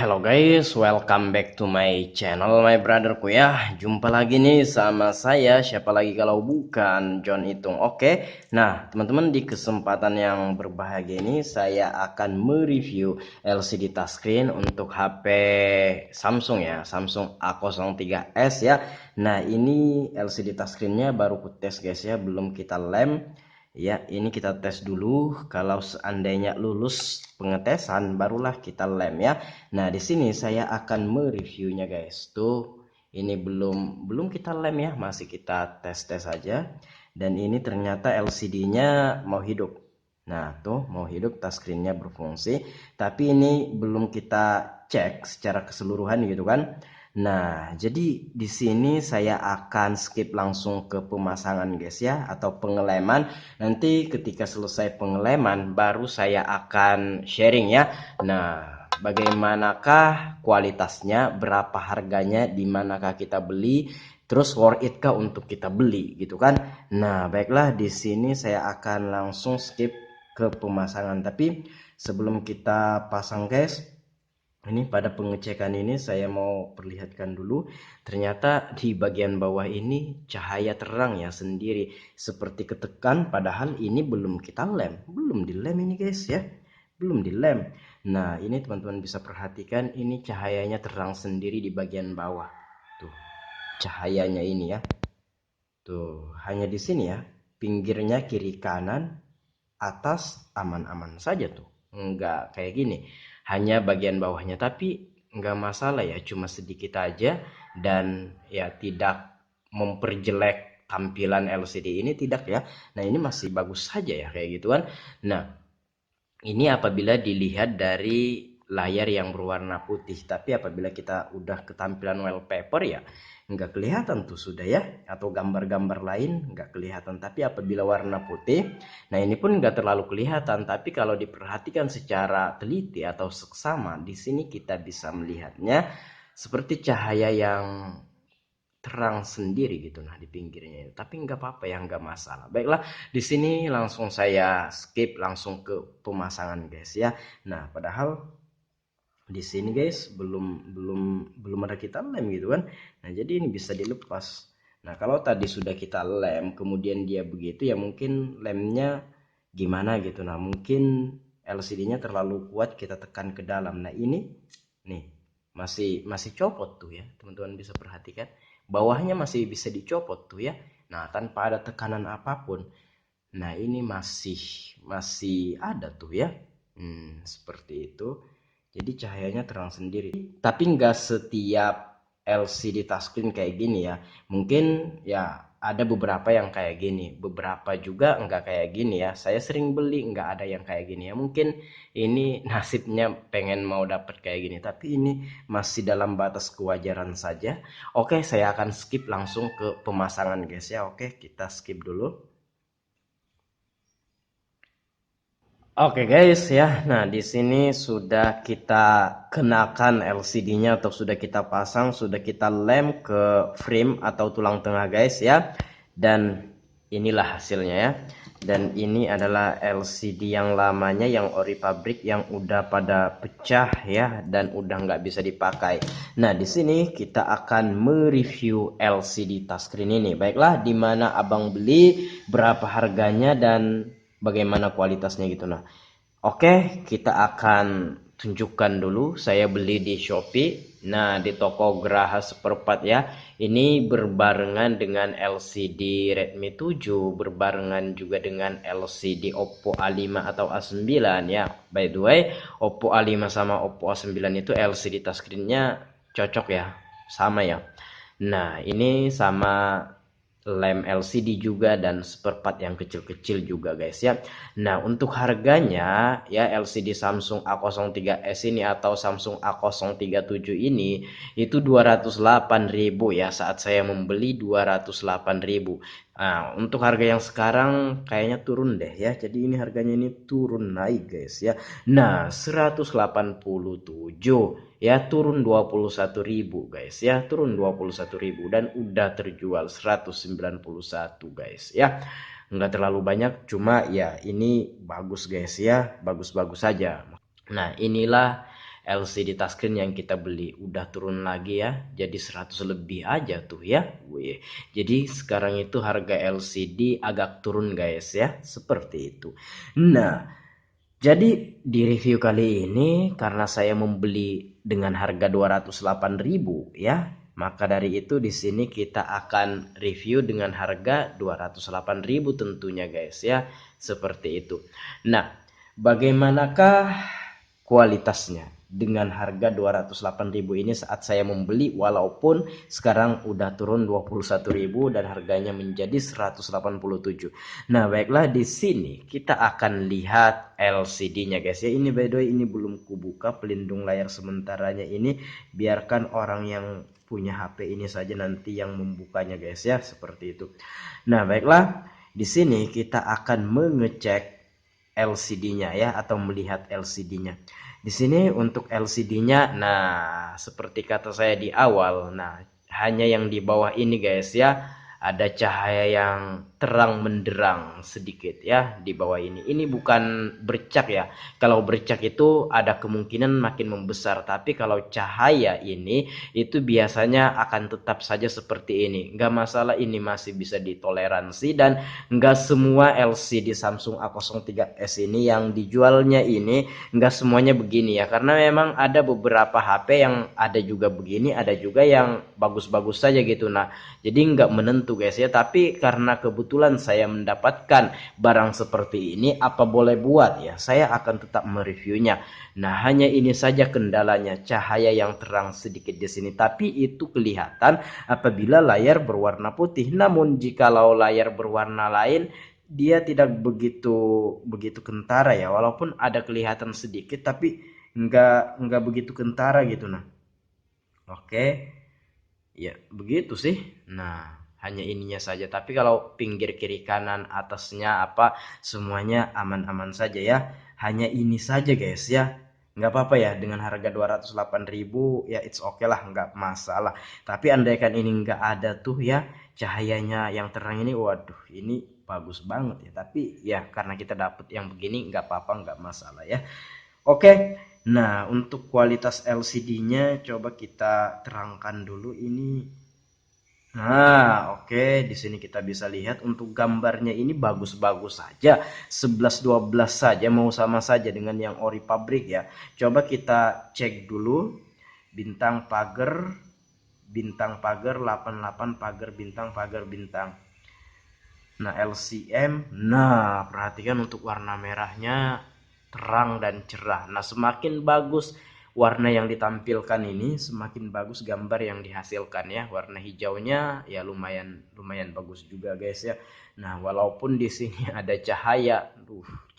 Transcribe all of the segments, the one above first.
Hello guys, welcome back to my channel my brotherku ya. Jumpa lagi nih sama saya, siapa lagi kalau bukan John Itung. Oke. Nah, teman-teman, di kesempatan yang berbahagia ini saya akan mereview LCD touchscreen untuk HP Samsung ya, Samsung A03s ya. Nah, ini LCD touchscreennya baru ku tes guys ya, belum kita lem. Ya, ini kita tes dulu. Kalau seandainya lulus pengetesan, barulah kita lem ya. Nah, di sini saya akan mereviewnya guys. Tuh, ini belum kita lem ya, masih kita tes-tes aja. Dan ini ternyata LCD-nya mau hidup. Nah, tuh mau hidup, touchscreen-nya berfungsi. Tapi ini belum kita cek secara keseluruhan gitu kan. Nah, jadi di sini saya akan skip langsung ke pemasangan guys ya, atau pengeleman. Nanti ketika selesai pengeleman baru saya akan sharing ya. Nah, bagaimanakah kualitasnya, berapa harganya, di manakah kita beli, terus worth it kah untuk kita beli gitu kan. Nah, baiklah, di sini saya akan langsung skip ke pemasangan. Tapi sebelum kita pasang guys, ini pada pengecekan ini saya mau perlihatkan dulu. Ternyata di bagian bawah ini cahaya terang ya sendiri, seperti ketekan, padahal ini belum kita lem. Belum dilem ini guys ya, belum dilem. Nah, ini teman-teman bisa perhatikan, ini cahayanya terang sendiri di bagian bawah. Tuh, cahayanya ini ya. Tuh, hanya di sini ya. Pinggirnya kiri kanan, atas aman-aman saja tuh. Enggak kayak gini. Hanya bagian bawahnya, tapi enggak masalah ya, cuma sedikit aja. Dan ya tidak memperjelek tampilan LCD ini, tidak ya. Nah, ini masih bagus saja ya kayak gitu kan. Nah, ini apabila dilihat dari layar yang berwarna putih, tapi apabila kita udah ketampilan wallpaper ya nggak kelihatan tuh sudah ya, atau gambar-gambar lain nggak kelihatan. Tapi apabila warna putih, nah ini pun nggak terlalu kelihatan. Tapi kalau diperhatikan secara teliti atau seksama, di sini kita bisa melihatnya seperti cahaya yang terang sendiri gitu nah di pinggirnya. Tapi nggak apa-apa ya, nggak masalah. Baiklah, di sini langsung saya skip langsung ke pemasangan guys ya. Nah, padahal di sini guys belum ada kita lem gitu kan. Nah, jadi ini bisa dilepas. Nah, kalau tadi sudah kita lem kemudian dia begitu ya, mungkin lemnya gimana gitu. Nah, mungkin LCD-nya terlalu kuat kita tekan ke dalam. Nah, ini nih masih copot tuh ya, teman-teman bisa perhatikan. Bawahnya masih bisa dicopot tuh ya. Nah, tanpa ada tekanan apapun. Nah, ini masih ada tuh ya. Seperti itu. Jadi cahayanya terang sendiri. Tapi nggak setiap LCD touchscreen kayak gini ya. Mungkin ya ada beberapa yang kayak gini, beberapa juga nggak kayak gini ya. Saya sering beli nggak ada yang kayak gini ya. Mungkin ini nasibnya pengen mau dapat kayak gini, tapi ini masih dalam batas kewajaran saja. Oke, saya akan skip langsung ke pemasangan guys ya. Oke, kita skip dulu. Oke guys ya, nah di sini sudah kita kenakan LCD-nya atau sudah kita pasang, sudah kita lem ke frame atau tulang tengah guys ya. Dan inilah hasilnya ya. Dan ini adalah LCD yang lamanya, yang ori pabrik, yang udah pada pecah ya dan udah nggak bisa dipakai. Nah, di sini kita akan mereview LCD touchscreen ini. Baiklah, di mana abang beli, berapa harganya, dan bagaimana kualitasnya gitu. Nah, oke, kita akan tunjukkan dulu. Saya beli di Shopee. Nah, di toko Graha Seperempat ya. Ini berbarengan dengan LCD Redmi 7, berbarengan juga dengan LCD Oppo A5 atau A9 ya. By the way, Oppo A5 sama Oppo A9 itu LCD touchscreen-nya cocok ya, sama ya. Nah, ini sama lem LCD juga dan seperempat yang kecil-kecil juga guys ya. Nah, untuk harganya ya, LCD Samsung A03s ini atau Samsung A037 ini itu 208.000 ya, saat saya membeli 208.000. Nah, untuk harga yang sekarang kayaknya turun deh ya. Jadi ini harganya ini turun naik guys ya. Nah, 187 ya, turun 21.000 guys ya, turun 21.000 dan udah terjual 191 guys ya. Nggak terlalu banyak, cuma ya ini bagus guys ya, bagus-bagus saja. Nah, inilah LCD touchscreen yang kita beli. Udah turun lagi ya, jadi 100 lebih aja tuh ya. Wih. Jadi sekarang itu harga LCD agak turun guys ya, seperti itu. Nah, jadi di review kali ini karena saya membeli dengan harga 208.000 ya, maka dari itu di sini kita akan review dengan harga 208.000 tentunya guys ya, seperti itu. Nah, bagaimanakah kualitasnya dengan harga 208.000 ini saat saya membeli, walaupun sekarang udah turun 21.000 dan harganya menjadi 187. Nah, baiklah, di sini kita akan lihat LCD-nya guys ya. Ini by the way ini belum kubuka pelindung layar sementaranya ini, biarkan orang yang punya HP ini saja nanti yang membukanya guys ya, seperti itu. Nah, baiklah, di sini kita akan mengecek LCD-nya ya, atau melihat LCD-nya. Di sini untuk LCD-nya, nah seperti kata saya di awal, nah hanya yang di bawah ini guys ya, ada cahaya yang terang menderang sedikit ya di bawah ini. Ini bukan bercak ya. Kalau bercak itu ada kemungkinan makin membesar, tapi kalau cahaya ini itu biasanya akan tetap saja seperti ini. Nggak masalah, ini masih bisa ditoleransi, dan nggak semua LCD Samsung A03s ini yang dijualnya ini nggak semuanya begini ya, karena memang ada beberapa HP yang ada juga begini, ada juga yang bagus-bagus saja gitu. Nah, jadi nggak menentu guys ya, tapi karena kebetulan saya mendapatkan barang seperti ini, apa boleh buat ya, saya akan tetap mereviewnya. Nah, hanya ini saja kendalanya, cahaya yang terang sedikit di sini, tapi itu kelihatan apabila layar berwarna putih. Namun jikalau layar berwarna lain, dia tidak begitu kentara ya, walaupun ada kelihatan sedikit, tapi nggak begitu kentara gitu. Nah, oke. Ya, begitu sih. Nah, hanya ininya saja. Tapi kalau pinggir kiri kanan atasnya apa semuanya aman-aman saja ya. Hanya ini saja guys ya. Nggak apa-apa ya, dengan harga 208.000 ya, it's okay lah, nggak masalah. Tapi andaikan ini nggak ada tuh ya cahayanya yang terang ini, waduh ini bagus banget ya. Tapi ya karena kita dapet yang begini nggak apa-apa, nggak masalah ya. Oke, nah untuk kualitas LCD-nya coba kita terangkan dulu ini. Nah, oke, di sini kita bisa lihat untuk gambarnya ini bagus-bagus saja, 11-12 saja, mau sama saja dengan yang ori pabrik ya. Coba kita cek dulu bintang pagar 88, pagar bintang. Nah, LCM, nah perhatikan untuk warna merahnya terang dan cerah. Nah, semakin bagus warna yang ditampilkan ini, semakin bagus gambar yang dihasilkan ya. Warna hijaunya ya lumayan bagus juga guys ya. Nah, walaupun di sini ada cahaya,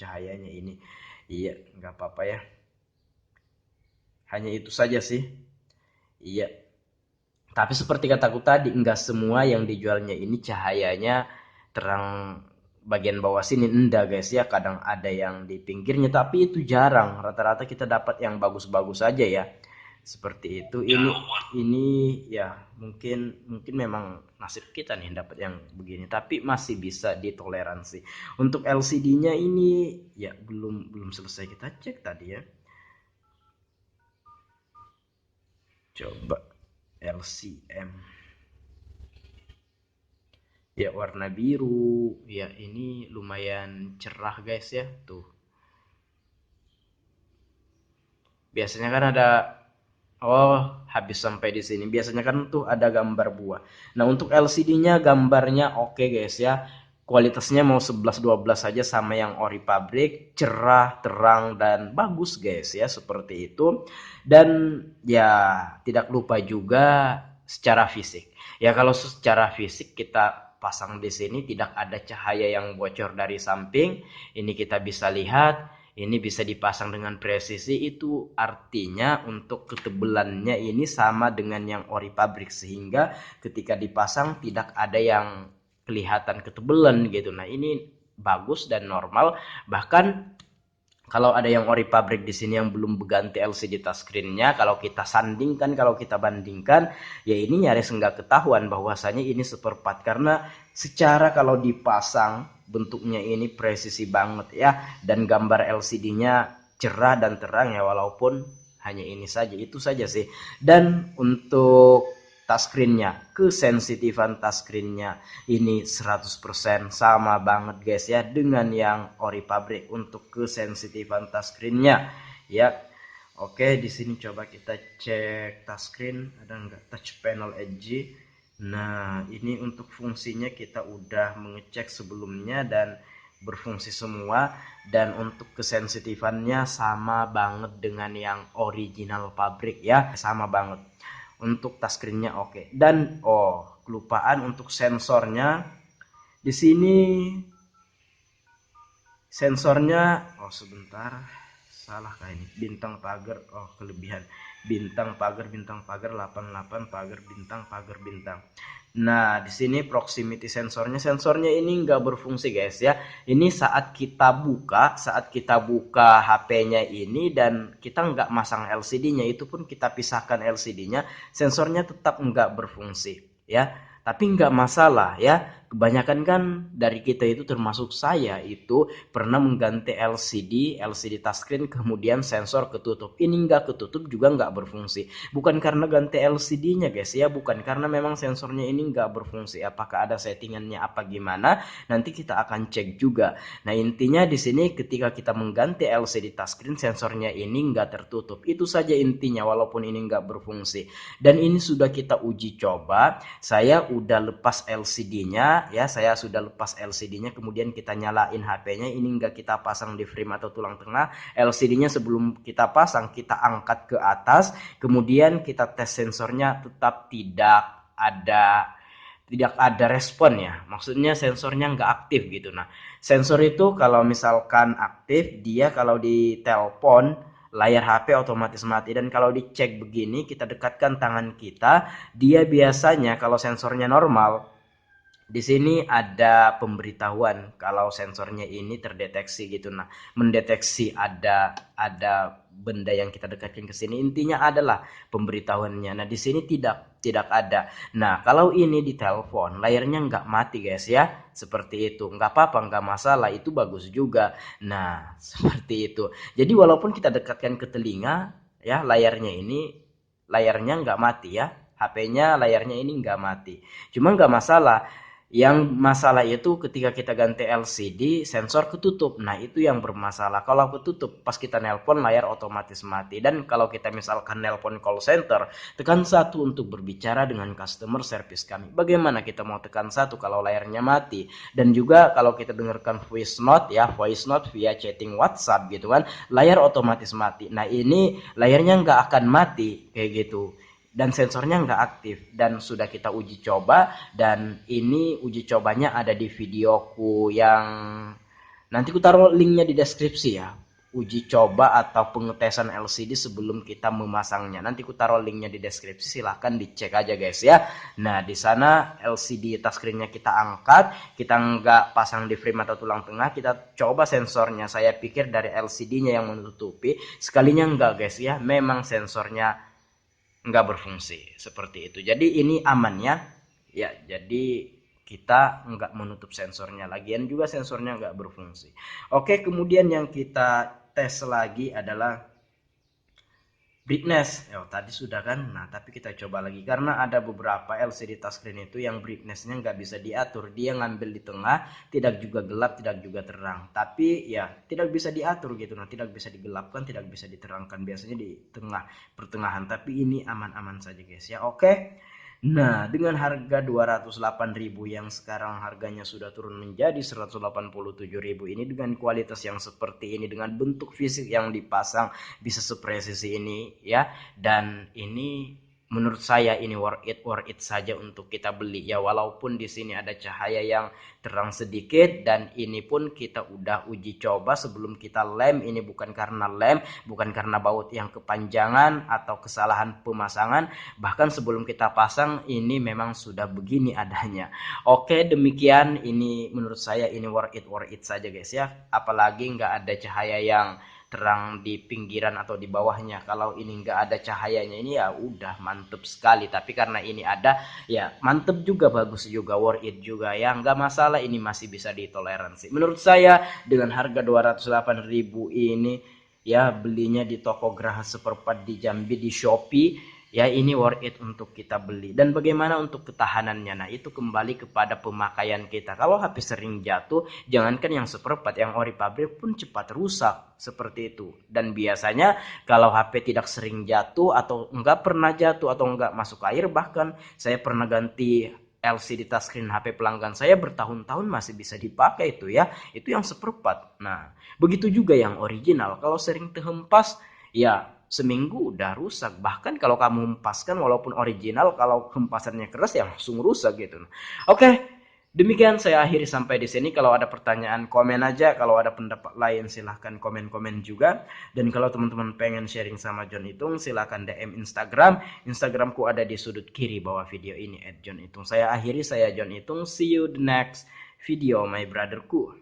cahayanya ini, iya nggak apa-apa ya. Hanya itu saja sih. Iya. Tapi seperti kataku tadi, enggak semua yang dijualnya ini cahayanya terang bagian bawah sini, enggak guys ya. Kadang ada yang di pinggirnya, tapi itu jarang. Rata-rata kita dapat yang bagus-bagus saja ya. Seperti itu. Ini ya mungkin memang nasib kita nih dapat yang begini, tapi masih bisa ditoleransi. Untuk LCD-nya ini ya belum selesai kita cek tadi ya. Coba LCM. Ya warna biru. Ya ini lumayan cerah guys ya. Tuh. Biasanya kan ada, oh habis sampai di sini. Biasanya kan tuh ada gambar buah. Nah, untuk LCD-nya gambarnya oke guys ya. Kualitasnya mau 11-12 saja sama yang ori pabrik, cerah, terang dan bagus guys ya, seperti itu. Dan ya tidak lupa juga secara fisik. Ya kalau secara fisik kita pasang di sini tidak ada cahaya yang bocor dari samping. Ini kita bisa lihat. Ini bisa dipasang dengan presisi, itu artinya untuk ketebalannya ini sama dengan yang ori pabrik, sehingga ketika dipasang tidak ada yang kelihatan ketebalan gitu. Nah, ini bagus dan normal. Bahkan kalau ada yang ori pabrik di sini yang belum berganti LCD touchscreen-nya, kalau kita sandingkan, kalau kita bandingkan, ya ini nyaris nggak ketahuan bahwasanya ini seperempat, karena secara kalau dipasang bentuknya ini presisi banget ya, dan gambar LCD-nya cerah dan terang ya, walaupun hanya ini saja, itu saja sih. Dan untuk touchscreen-nya, kesensitifan touchscreen-nya ini 100% sama banget guys ya dengan yang ori pabrik untuk kesensitifan touchscreen-nya ya. Oke, di sini coba kita cek touchscreen ada enggak touch panel edge. Nah, ini untuk fungsinya kita udah mengecek sebelumnya dan berfungsi semua, dan untuk kesensitifannya sama banget dengan yang original pabrik ya, sama banget. Untuk touchscreen-nya oke. Dan kelupaan untuk sensornya. Di sini sensornya sebentar, salah kayak ini. Bintang pagar, kelebihan. Bintang pagar 88 pagar bintang. Nah, di sini proximity sensornya ini nggak berfungsi guys ya. Ini saat kita buka HP-nya ini dan kita nggak masang LCD-nya, itu pun kita pisahkan LCD-nya, sensornya tetap nggak berfungsi ya. Tapi nggak masalah ya. Kebanyakan kan dari kita itu termasuk saya itu pernah mengganti LCD touchscreen kemudian sensor ketutup. Ini nggak ketutup juga nggak berfungsi. Bukan karena ganti LCD-nya guys ya, bukan karena memang sensornya ini nggak berfungsi. Apakah ada settingannya apa gimana? Nanti kita akan cek juga. Nah intinya di sini ketika kita mengganti LCD touchscreen sensornya ini nggak tertutup. Itu saja intinya walaupun ini nggak berfungsi. Dan ini sudah kita uji coba. Saya udah lepas LCD-nya ya, kemudian kita nyalain HP-nya. Ini enggak kita pasang di frame atau tulang tengah. LCD-nya sebelum kita pasang kita angkat ke atas, kemudian kita tes sensornya, tetap tidak ada respon ya, maksudnya sensornya nggak aktif gitu. Nah sensor itu kalau misalkan aktif, dia kalau ditelepon layar HP otomatis mati. Dan kalau dicek begini, kita dekatkan tangan kita, dia biasanya kalau sensornya normal, di sini ada pemberitahuan kalau sensornya ini terdeteksi gitu. Nah, mendeteksi ada benda yang kita dekatkan ke sini, intinya adalah pemberitahuannya. Nah, di sini tidak ada. Nah, kalau ini di telepon, layarnya nggak mati guys ya, seperti itu. Nggak apa-apa, nggak masalah, itu bagus juga. Nah, seperti itu. Jadi walaupun kita dekatkan ke telinga, ya layarnya nggak mati ya. HP-nya layarnya ini nggak mati. Cuma nggak masalah. Yang masalah itu ketika kita ganti LCD sensor ketutup. Nah itu yang bermasalah. Kalau ketutup pas kita nelpon layar otomatis mati. Dan kalau kita misalkan nelpon call center, tekan 1 untuk berbicara dengan customer service kami. Bagaimana kita mau tekan 1 kalau layarnya mati? Dan juga kalau kita dengarkan voice note via chatting WhatsApp gitu kan, layar otomatis mati. Nah ini layarnya nggak akan mati kayak gitu. Dan sensornya nggak aktif, dan sudah kita uji coba, dan ini uji cobanya ada di videoku yang nanti ku taruh linknya di deskripsi ya, uji coba atau pengetesan LCD sebelum kita memasangnya. Nanti ku taruh linknya di deskripsi, silahkan dicek aja guys ya. Nah di sana LCD touchscreennya kita angkat, kita nggak pasang di frame atau tulang tengah, kita coba sensornya. Saya pikir dari LCD-nya yang menutupi, sekalinya enggak guys ya, memang sensornya nggak berfungsi seperti itu. Jadi ini aman ya, jadi kita nggak menutup sensornya, lagian juga sensornya nggak berfungsi. Oke, kemudian yang kita tes lagi adalah brightness. Tadi sudah kan. Nah tapi kita coba lagi, karena ada beberapa LCD touchscreen itu yang brightnessnya nggak bisa diatur. Dia ngambil di tengah, tidak juga gelap, tidak juga terang, tapi ya tidak bisa diatur gitu. Nah tidak bisa digelapkan, tidak bisa diterangkan, biasanya di tengah pertengahan. Tapi ini aman-aman saja guys ya. Oke. Nah dengan harga 208.000 yang sekarang harganya sudah turun menjadi 187.000 ini, dengan kualitas yang seperti ini, dengan bentuk fisik yang dipasang bisa sepresisi ini ya, dan ini menurut saya ini worth it saja untuk kita beli ya, walaupun di sini ada cahaya yang terang sedikit. Dan ini pun kita udah uji coba sebelum kita lem. Ini bukan karena lem, bukan karena baut yang kepanjangan atau kesalahan pemasangan, bahkan sebelum kita pasang ini memang sudah begini adanya. Oke, demikian, ini menurut saya ini worth it saja guys ya, apalagi nggak ada cahaya yang terang di pinggiran atau di bawahnya. Kalau ini nggak ada cahayanya, ini ya udah mantep sekali. Tapi karena ini ada, ya mantep juga, bagus juga, worth it juga ya, nggak masalah, ini masih bisa ditoleransi menurut saya. Dengan harga 208.000 ini ya, belinya di toko Graha Seperempat di Jambi di Shopee, ya ini worth it untuk kita beli. Dan bagaimana untuk ketahanannya? Nah, itu kembali kepada pemakaian kita. Kalau HP sering jatuh, jangankan yang seperempat, yang ori pabrik pun cepat rusak seperti itu. Dan biasanya kalau HP tidak sering jatuh atau enggak pernah jatuh atau enggak masuk air, bahkan saya pernah ganti LCD touchscreen HP pelanggan saya bertahun-tahun masih bisa dipakai itu ya. Itu yang seperempat. Nah, begitu juga yang original. Kalau sering terhempas, ya seminggu udah rusak. Bahkan kalau kamu hempaskan walaupun original, kalau hempasannya keras ya langsung rusak gitu. Oke, demikian saya akhiri sampai di sini. Kalau ada pertanyaan komen aja, kalau ada pendapat lain silahkan komen-komen juga. Dan kalau teman-teman pengen sharing sama John Itung, silahkan DM Instagram. Instagramku ada di sudut kiri bawah video ini @John Itung. Saya akhiri, saya John Itung. See you the next video my brotherku.